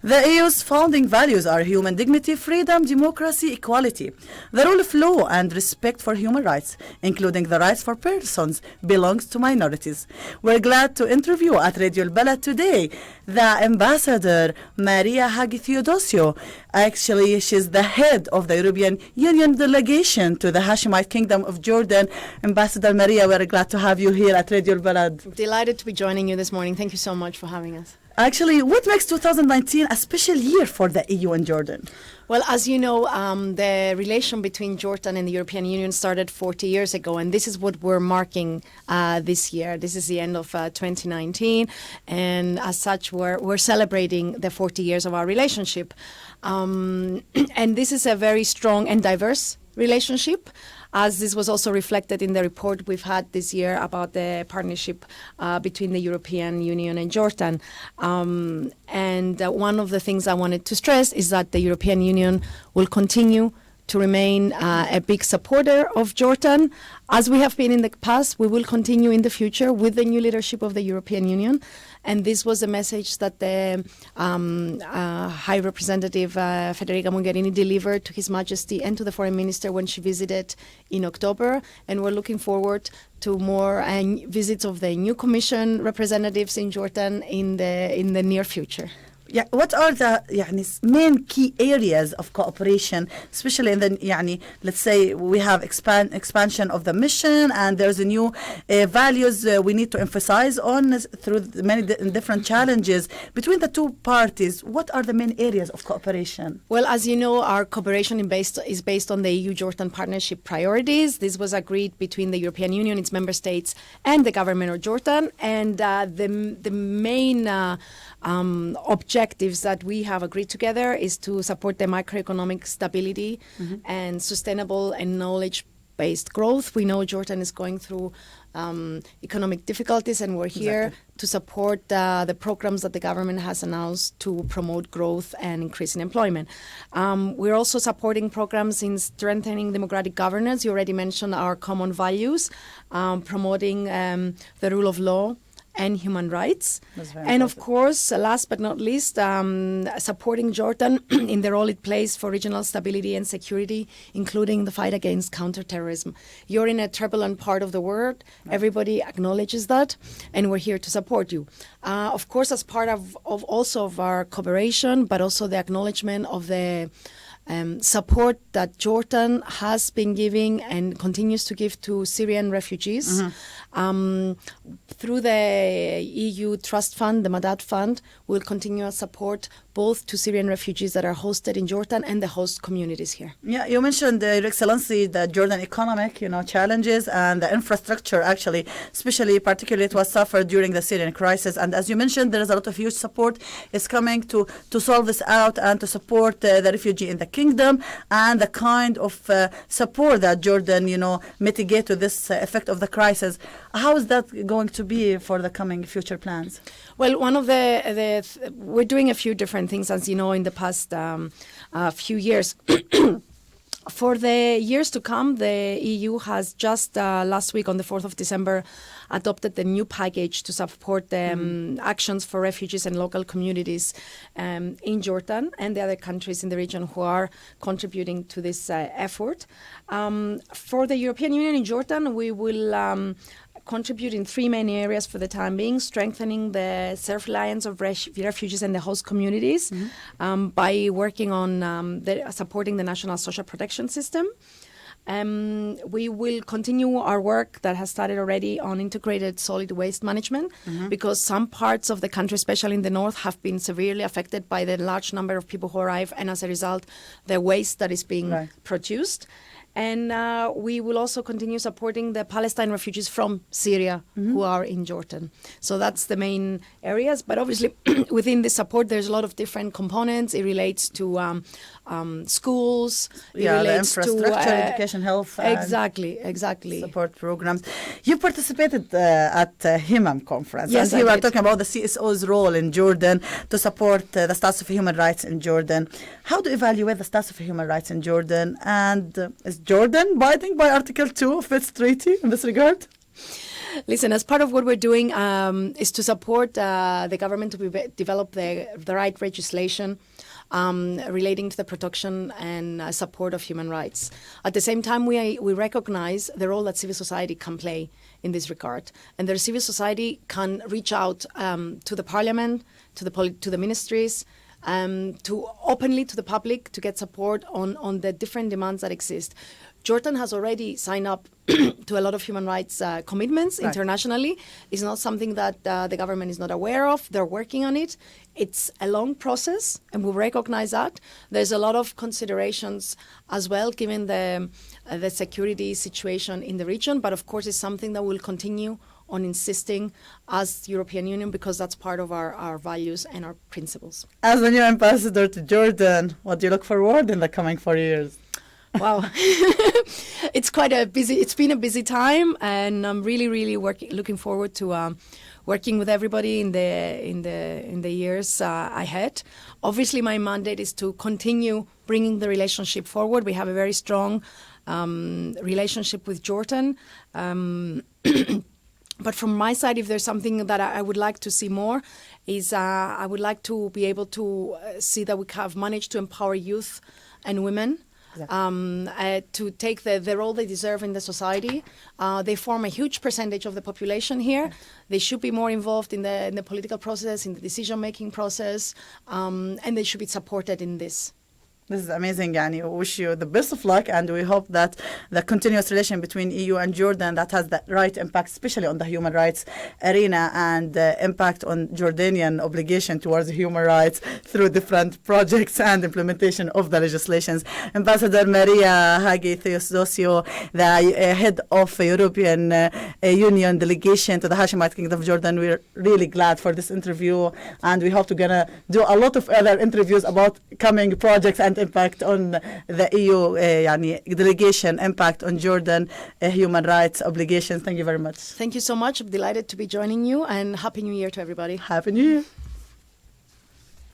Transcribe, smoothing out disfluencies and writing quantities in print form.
The EU's founding values are human dignity, freedom, democracy, equality, the rule of law, and respect for human rights, including the rights for persons belongs to minorities. We're glad to interview at Radio Al-Balad today the Ambassador Maria Hadjitheodosiou. Actually, she's the head of the European Union delegation to the Hashemite Kingdom of Jordan. Ambassador Maria, we're glad to have you here at Radio Al-Balad. Delighted to be joining you this morning. Thank you so much for having us. Actually, what makes 2019 a special year for the EU and Jordan? Well, as you know, the relation between Jordan and the European Union started 40 years ago, and this is what we're marking this year. This is the end of 2019, and as such, we're celebrating the 40 years of our relationship. And this is a very strong and diverse relationship, as this was also reflected in the report we've had this year about the partnership between the European Union and Jordan. And one of the things I wanted to stress is that the European Union will continue to remain a big supporter of Jordan. As we have been in the past, we will continue in the future with the new leadership of the European Union. And this was a message that the High Representative Federica Mogherini delivered to His Majesty and to the Foreign Minister when she visited in October. And we're looking forward to more visits of the new Commission representatives in Jordan in the near future. Yeah, what are the main key areas of cooperation, especially in the let's say we have expansion of the mission, and there's a new values we need to emphasize on through the many different challenges between the two parties. What are the main areas of cooperation? Well, as you know, our cooperation is based on the EU-Jordan partnership priorities. This was agreed between the European Union, its member states, and the government of Jordan, and the main objectives that we have agreed together is to support the macroeconomic stability and sustainable and knowledge-based growth. We know Jordan is going through economic difficulties, and we're here to support the programs that the government has announced to promote growth and increase in employment. We're also supporting programs in strengthening democratic governance. You already mentioned our common values, promoting the rule of law and human rights. And of course, last but not least, supporting Jordan in the role it plays for regional stability and security, including the fight against counterterrorism. You're in a turbulent part of the world. Everybody acknowledges that, and we're here to support you. Of course, as part of our cooperation, but also the acknowledgement of the support that Jordan has been giving and continues to give to Syrian refugees. Through the EU Trust Fund, the Madad Fund, we'll continue our support both to Syrian refugees that are hosted in Jordan and the host communities here. Yeah, you mentioned, Your Excellency, the Jordan economic, challenges and the infrastructure, actually, especially particularly it was suffered during the Syrian crisis. And as you mentioned, there is a lot of huge support is coming to solve this out and to support the refugee in the kingdom and the kind of support that Jordan, mitigate to this effect of the crisis. How is that going to be for the coming future plans? Well, one of we're doing a few different things, as you know, in the past few years. For the years to come, the EU has just last week on the 4th of December adopted the new package to support the actions for refugees and local communities in Jordan and the other countries in the region who are contributing to this effort. For the European Union in Jordan, we will contribute in three main areas for the time being: strengthening the self-reliance of refugees and the host communities by working on supporting the national social protection system. We will continue our work that has started already on integrated solid waste management, because some parts of the country, especially in the north, have been severely affected by the large number of people who arrive, and as a result, the waste that is being produced. And we will also continue supporting the Palestine refugees from Syria who are in Jordan. So that's the main areas. But obviously, within this support, there's a lot of different components. It relates to schools. It relates the infrastructure, education, health. Exactly. Support programs. You participated at HIMAM conference. Yes, and you were talking about the CSO's role in Jordan to support the status of human rights in Jordan. How do you evaluate the status of human rights in Jordan? And is Jordan abiding by Article 2 of its treaty in this regard? Listen, as part of what we're doing is to support the government to develop the right legislation relating to the protection and support of human rights. At the same time, we recognize the role that civil society can play in this regard, and the civil society can reach out to the parliament, to the ministries, to openly to the public to get support on the different demands that exist. Jordan has already signed up to a lot of human rights commitments internationally. It's not something that the government is not aware of. They're working on it. It's a long process, and we recognize that. There's a lot of considerations as well, given the security situation in the region. But of course, it's something that we'll continue on insisting as the European Union, because that's part of our values and our principles. As the new ambassador to Jordan, what do you look forward in the coming 4 years? Wow, it's been a busy time, and I'm really looking forward to working with everybody in the years ahead. Obviously, my mandate is to continue bringing the relationship forward. We have a very strong relationship with Jordan. But from my side, if there's something that I would like to see more, is I would like to be able to see that we have managed to empower youth and women to take the role they deserve in the society. They form a huge percentage of the population here. They should be more involved in the political process, in the decision-making process, and they should be supported in this. This is amazing, Yani. We wish you the best of luck, and we hope that the continuous relation between EU and Jordan that has the right impact, especially on the human rights arena, and impact on Jordanian obligation towards human rights through different projects and implementation of the legislations. Ambassador Maria Hadjitheodosiou, the head of European Union delegation to the Hashemite Kingdom of Jordan, we're really glad for this interview, and we hope to gonna do a lot of other interviews about coming projects and impact on the EU delegation, impact on Jordan, human rights obligations. Thank you very much. Thank you so much. I'm delighted to be joining you, and Happy New Year to everybody. Happy New Year.